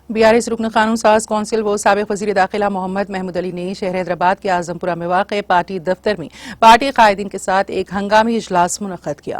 BRS रुकन कानून साज कौंसिल व साबिक वज़ीर दाखिला मोहम्मद महमूद अली ने शहर हैदराबाद के आजमपुरा में वाक़ पार्टी दफ्तर में पार्टी कायदीन के साथ एक हंगामी इजलास मुनक़्क़द किया।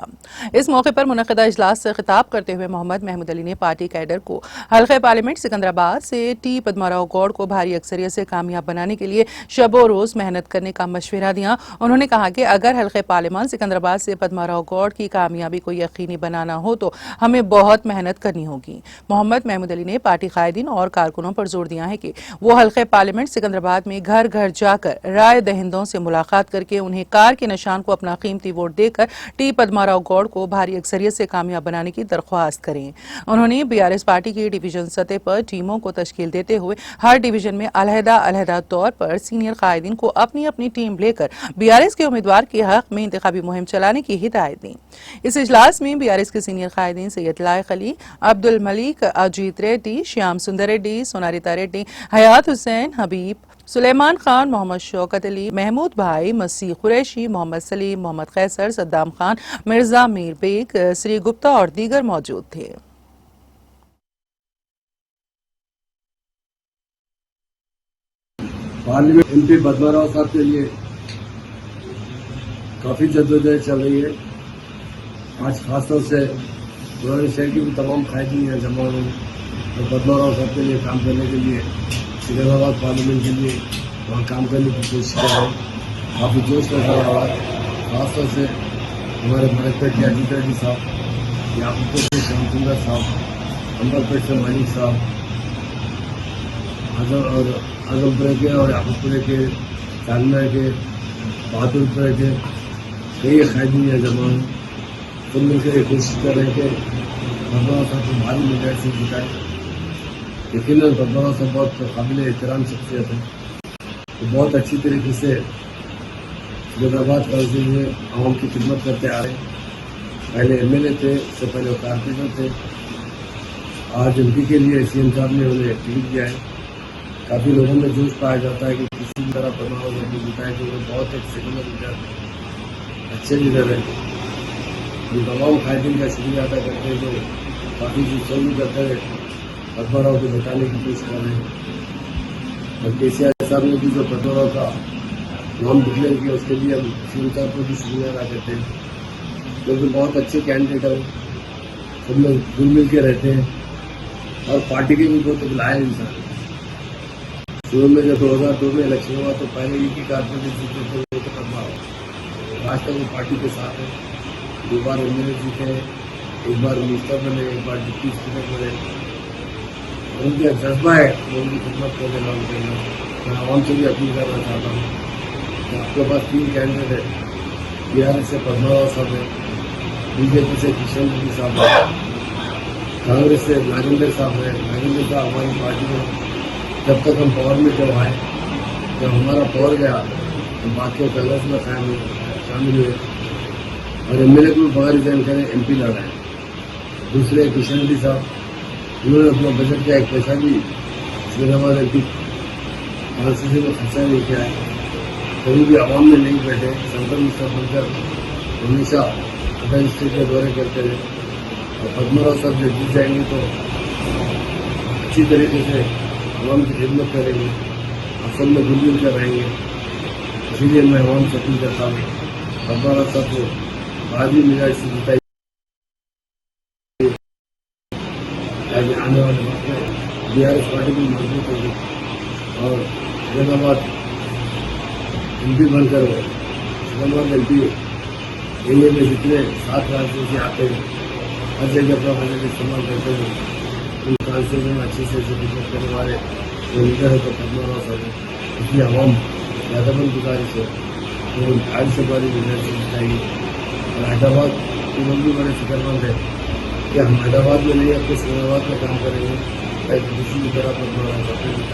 इस मौके पर मुनक़्क़दा इजलास से खिताब करते हुए मोहम्मद महमूद अली ने पार्टी कैडर को हल्क़े पार्लियामेंट सिकंदराबाद से टी पद्माराव गौड़ को भारी अक्सरियत से कामयाब बनाने के लिए शबो रोज़ मेहनत करने का मशवरा दिया। उन्होंने कहा कि अगर हल्क़े पार्लियामान सिकंदराबाद से पद्माराव गौड़ की कामयाबी को यकीनी बनाना हो तो हमें बहुत मेहनत करनी होगी। मोहम्मद महमूद अली ने पार्टी कायदीन और कारकुनों पर जोर दिया है कि वो हल्क़े पार्लियामेंट सिकंदराबाद में घर घर जाकर राय दहिंदों से मुलाकात करके उन्हें कार के निशान को अपना कीमती वोट देकर टी पद्माराव गौड़ को भारी अक्सरियत से कामयाब बनाने की दरख्वास्त करें। उन्होंने BRS पार्टी की डिवीजन सतह पर टीमों को तश्कील देते हुए हर डिवीजन में अलहदा तौर पर सीनियर कायदीन को अपनी अपनी टीम लेकर BRS के उम्मीदवार के हक में इंतखाबी मुहिम चलाने की हिदायत दी। इस इजलास में BRS के सीनियर कायदीन सैयद लायक अली, अब्दुल मलिक, अजीत रेड्डी, श्याम सुंदर रेड्डी, सोनारिता रेड्डी, हयात हुसैन, हबीब, सुलेमान खान, मोहम्मद शौकत अली, महमूद भाई, मसीह कुरैशी, मोहम्मद सलीम, मोहम्मद कैसर, सद्दाम खान, मिर्जा मीर बेग, श्री गुप्ता और दीगर मौजूद थे। पार्लियामेंट MP पद्माराव साहब के लिए काफी जद्दोजहद चल रही है। आज खासतौर से पुराने शहर की भी तमाम कायदीन हैं जमा हुए और पद्माराव साहब के लिए काम करने के लिए सिकंदराबाद पार्लियामेंट के लिए वहाँ काम करने की कोशिश कर रहे हैं। काफी जोश नजर आ रहा है। खासतौर से हमारे भरतपेट के अजीत रेड्डी साहब, याकूबपुर से श्याम सुंदर साहब, अंबरपेट से मलिक साहब, आजमपुरे के और याकूबपुरे के, चांदना के, बहादुरपुरे के कई कायदीन हैं जमा हैं। सब मिलकर ये कोशिश कर रहे हैं कि पद्माराव साहब को भारी मेहनत से जिताए। यकीनन पद्माराव साहब बहुत काबिल एहतराम शख्सियत है। तो बहुत अच्छी तरीके से सिकंदराबाद काउंसिल में आवाम की खिदमत करते आ रहे हैं। पहले MLA थे, इससे पहले वो कारपोरेटर थे। आज MP के लिए CM साहब ने उन्हें टिकट दिया है। काफी लोगों में जोश पाया जाता है कि किसी भी तरह पद्माराव साहब को जिताए, जो बहुत एक सेकुलर लीडर, अच्छे लीडर है। हम तमाम कायदीन का शुक्रिया अदा करते हैं जो काफी सोल्व करते हैं पद्माराव को जिताने की कोशिश कर रहे हैं। और KCR साहब ने भी जो पद्माराव का नाम डिक्लेयर किया उसके लिए हम CM साहब को भी शुक्रिया अदा करते हैं, क्योंकि बहुत अच्छे कैंडिडेट हैं। सब लोग घुल मिल के रहते हैं और पार्टी के भी बहुत लायक इंसान। शुरू में जब 2002 में इलेक्शन हुआ तो पहले ही कारपोरेटर जीते थे वो तो पद्माराव। आज तक वो पार्टी के साथ है। 2 बार MLA जीते, 1 बार मिनिस्टर बने, 1 बार डिप्टी स्पीकर बने। उनका जज्बा है वो उनकी खिदमत करने वालों के लिए। मैं आवाम से भी अपील करना चाहता हूँ कि आपके पास 3 कैंडिडेट है। BRS से पद्माराव साहब है, BJP से किशन रेड्डी साहब है, कांग्रेस से नागेंद्र साहब है। नागेंद्र साहब हमारी पार्टी में जब तक हम पावर में जब आए, जब हमारा पावर गया हम बाकियों कांग्रेस में शामिल हुए और MLA को बगैर रिजाइन करें MP लड़ा है। दूसरे किशन रेड्डी साहब, उन्होंने अपना बजट का एक पैसा भी सिकंदराबाद MP कॉन्स्टिट्यूंसी में खर्चा नहीं किया है। कभी भी आवाम में नहीं बैठे, सेंट्रल मिनिस्टर बनकर हमेशा अदर स्टेट के दौरे करते रहे। और पद्माराव साहब जब जीत जाएंगे तो अच्छी तरीके से आवाम की खिदमत करेंगे और सब में घुल कर रहेंगे। इसीलिए मैं आवाम से अपील करता हूँ पद्माराव साहब को भारी मिजाज से जिताई। आने वाले वक्त में BRS पार्टी भी मजबूत होगी और सिकंदराबाद MP बनकर सिकंदराबाद MP एरिया में जितने 7 राज्यों से आते हैं हर जगह अपना बजट इस्तेमाल करते हैं। उन काउंसिल में अच्छे से खिदमत करने वाले जो लीडर है तो पद्माराव साहब है। इसलिए आवाम ज़्यादातर गुजारिश है तो 2.5 से बड़ी लीडर से जिताएगी। और हैदराबाद के लोग भी बड़े फिक्रमंद है कि हम हैदराबाद में नहीं अपने सिकंदराबाद में काम करेंगे, किसी भी तरह पद्माराव साहब को जिताएंगे।